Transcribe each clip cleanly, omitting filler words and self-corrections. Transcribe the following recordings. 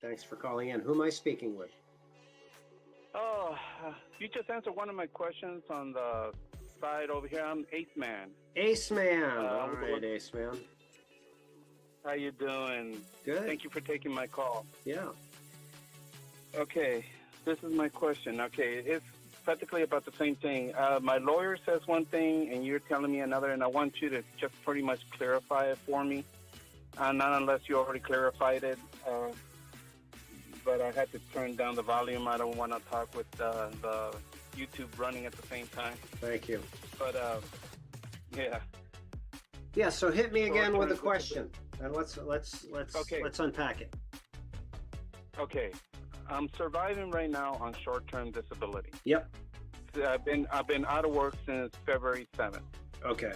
Thanks for calling in. Who am I speaking with? Oh, you just answered one of my questions on the side over here. I'm Eighth Man. Ace Man. Uh, All right, Ace Man. How you doing? Good. Thank you for taking my call. Yeah. Okay, this is my question. Okay, it's practically about the same thing. My lawyer says one thing, and you're telling me another, and I want you to just pretty much clarify it for me. Not unless you already clarified it. But I had to turn down the volume. I don't want to talk with the YouTube running at the same time. Thank you. But yeah. Yeah. So hit me again with a Short-term question, and let's Okay. let's unpack it. Okay, I'm surviving right now on short-term disability. Yep. I've been out of work since February 7th. Okay.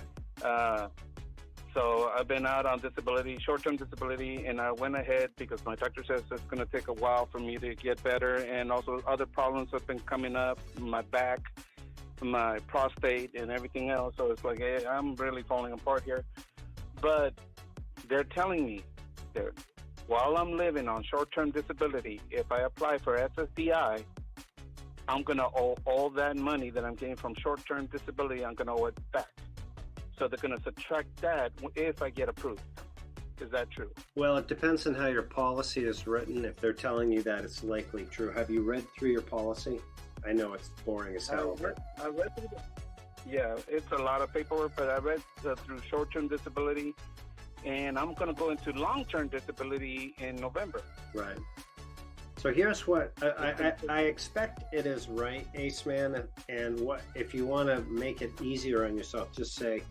So I've been out on disability, short-term disability, and I went ahead because my doctor says it's going to take a while for me to get better, and also other problems have been coming up, my back, my prostate, and everything else. So it's like, hey, I'm really falling apart here. But they're telling me that while I'm living on short-term disability, if I apply for ssdi, I'm going to owe all that money that I'm getting from short-term disability, I'm going to owe it back. So they're going to subtract that if I get approved. Is that true? Well, it depends on how your policy is written. If they're telling you that, it's likely true. Have you read through your policy? I know it's boring as hell. I read through yeah, it's a lot of paperwork, but I read through short-term disability, and I'm going to go into long-term disability in November. Right. So here's what I expect it is right, Ace Man. And what if you want to make it easier on yourself, just say,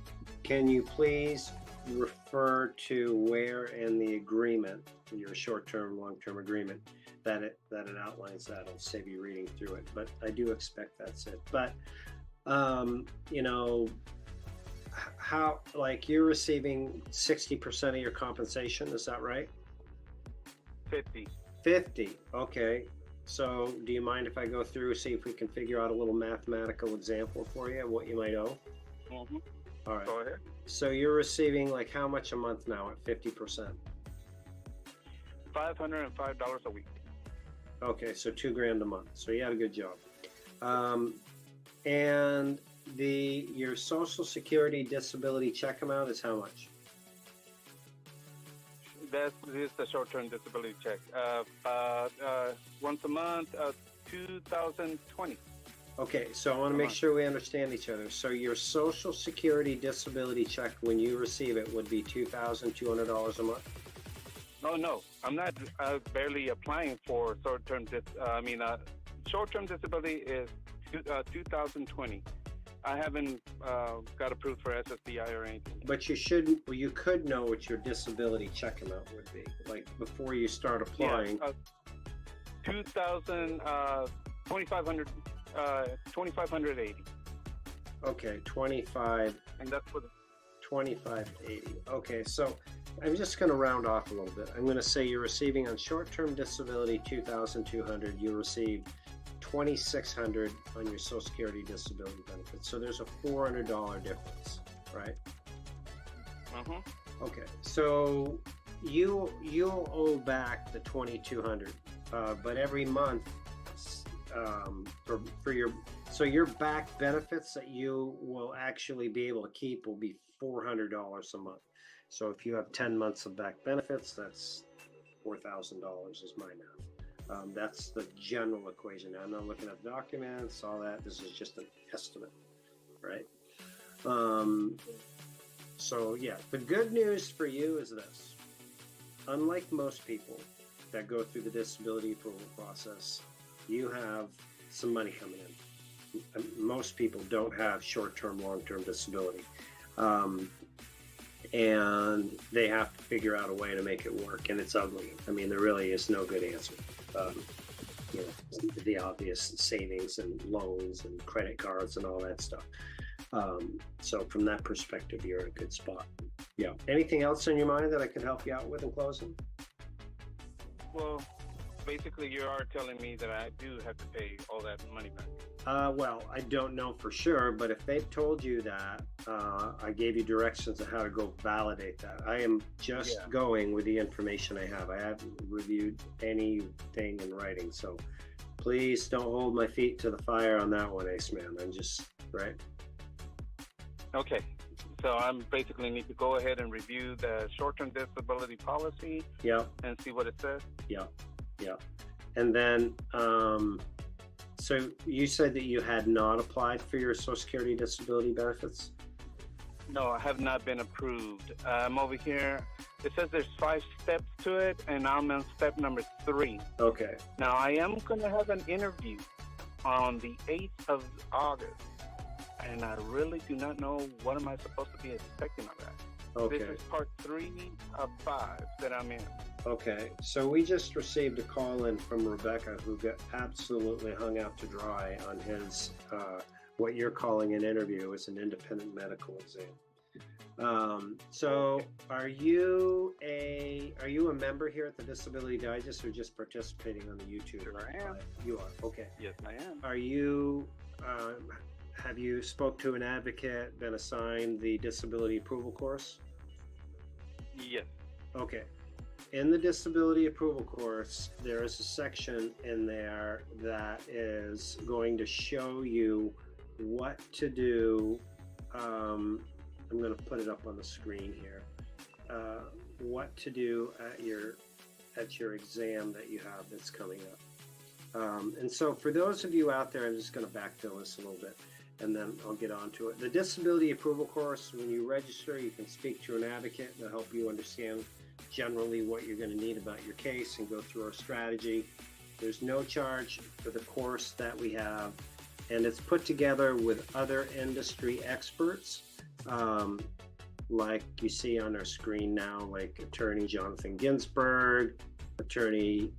can you please refer to where in the agreement, your short-term, long-term agreement, that it outlines that. It'll save you reading through it. But I do expect that's it. But you know, how, like, you're receiving 60% of your compensation, is that right? 50. Okay. So do you mind if I go through, see if we can figure out a little mathematical example for you of what you might owe? Mm-hmm. All right. Go ahead. So you're receiving like how much a month now at 50%? $505 a week. Okay, so $2,000 a month. So you had a good job. And your Social Security disability check amount is how much? That is the short-term disability check. Once a month, 2020. Okay, so I want to make sure we understand each other. So your Social Security disability check, when you receive it, would be $2,200 a month? No, I'm not barely applying for short-term. Short-term disability is 2020. I haven't got approved for SSDI or anything. But you shouldn't. Well, you could know what your disability check amount would be, like before you start applying. Yeah, 2,500, 2,580. Okay, 25. And that's for the 2580. Okay, so I'm just going to round off a little bit. I'm going to say you're receiving on short-term disability 2,200. You received 2,600 on your Social Security disability benefits. So there's a $400 difference, right? Mm-hmm. Okay, so you'll owe back the 2,200, but every month for your back benefits that you will actually be able to keep will be $400 a month. So if you have 10 months of back benefits, that's $4,000 is my math. That's the general equation. Now, I'm not looking at documents, all that. This is just an estimate, right? So yeah, the good news for you is this. Unlike most people that go through the disability approval process, you have some money coming in. Most people don't have short-term, long-term disability. And they have to figure out a way to make it work, and it's ugly. I mean, there really is no good answer. The obvious savings and loans and credit cards and all that stuff. So from that perspective, you're in a good spot. Yeah. Anything else in your mind that I could help you out with in closing? Well, basically you are telling me that I do have to pay all that money back. Well, I don't know for sure, but if they've told you that, I gave you directions on how to go validate that. I am just going with the information I have. I haven't reviewed anything in writing, so please don't hold my feet to the fire on that one, Ace Man. I'm just, right? Okay. So I'm basically need to go ahead and review the short-term disability policy. Yeah. And see what it says. Yeah. Yeah. And then, so you said that you had not applied for your Social Security disability benefits? No, I have not been approved. I'm over here. It says there's 5 steps to it, and I'm on step number 3. Okay. Now, I am going to have an interview on the 8th of August, and I really do not know what am I supposed to be expecting of that. Okay. This is part 3 of 5 that I'm in. Okay, so we just received a call in from Rebecca, who got absolutely hung out to dry on his, what you're calling an interview. It's an independent medical exam. So are you a member here at the Disability Digest, or just participating on the YouTube? Sure I am. You are, okay. Yes, I am. Are you, have you spoke to an advocate, been assigned the disability approval course? Yes. Okay. In the disability approval course, there is a section in there that is going to show you what to do. I'm going to put it up on the screen here. What to do at your exam that you have that's coming up. And so for those of you out there, I'm just going to backfill this a little bit, and then I'll get on to it. The disability approval course, when you register, you can speak to an advocate to help you understand generally what you're going to need about your case and go through our strategy. There's no charge for the course that we have, and it's put together with other industry experts, like you see on our screen now, like attorney Jonathan Ginsburg, attorney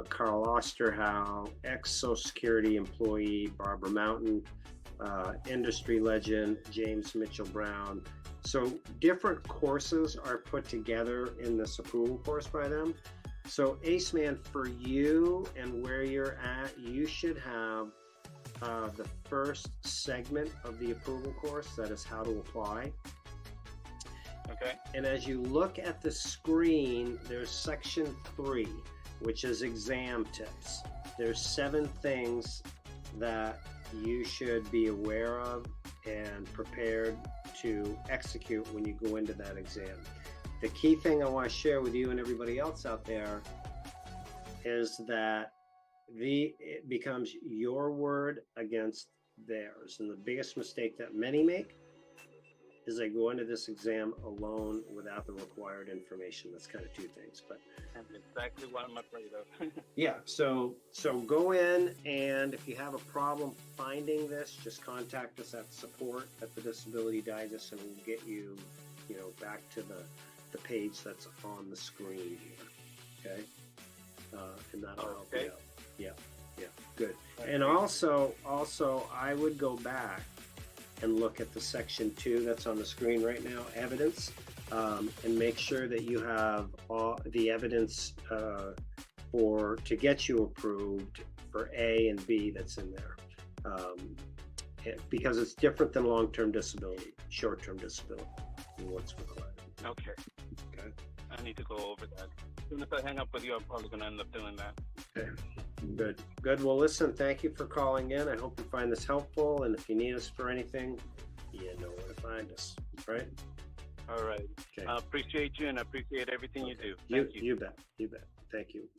Carl Osterhow, ex-Social Security employee Barbara Mountain, industry legend James Mitchell Brown. So different courses are put together in this approval course by them. So Ace Man, for you and where you're at, you should have the first segment of the approval course, that is how to apply. Okay. And as you look at the screen, there's section 3, which is exam tips. There's 7 things that you should be aware of and prepared to execute when you go into that exam. The key thing I want to share with you and everybody else out there is that it becomes your word against theirs. And the biggest mistake that many make is they go into this exam alone without the required information. That's kind of 2 things, but that's exactly what I'm afraid of. yeah, so go in, and if you have a problem finding this, just contact us at support at the Disability Digest, and we'll get you, back to the page that's on the screen here. Okay, and that'll help you out. Yeah, good. And also, I would go back and look at the section 2 that's on the screen right now, evidence, and make sure that you have all the evidence to get you approved for A and B that's in there, because it's different than long-term disability, short-term disability, and what's required. Okay. Okay. I need to go over that. As soon as I hang up with you, I'm probably going to end up doing that. Okay. Good. Well, listen, thank you for calling in. I hope you find this helpful, and if you need us for anything, you know where to find us, right? All right. Okay. I appreciate you, and I appreciate everything you do. You bet. Thank you.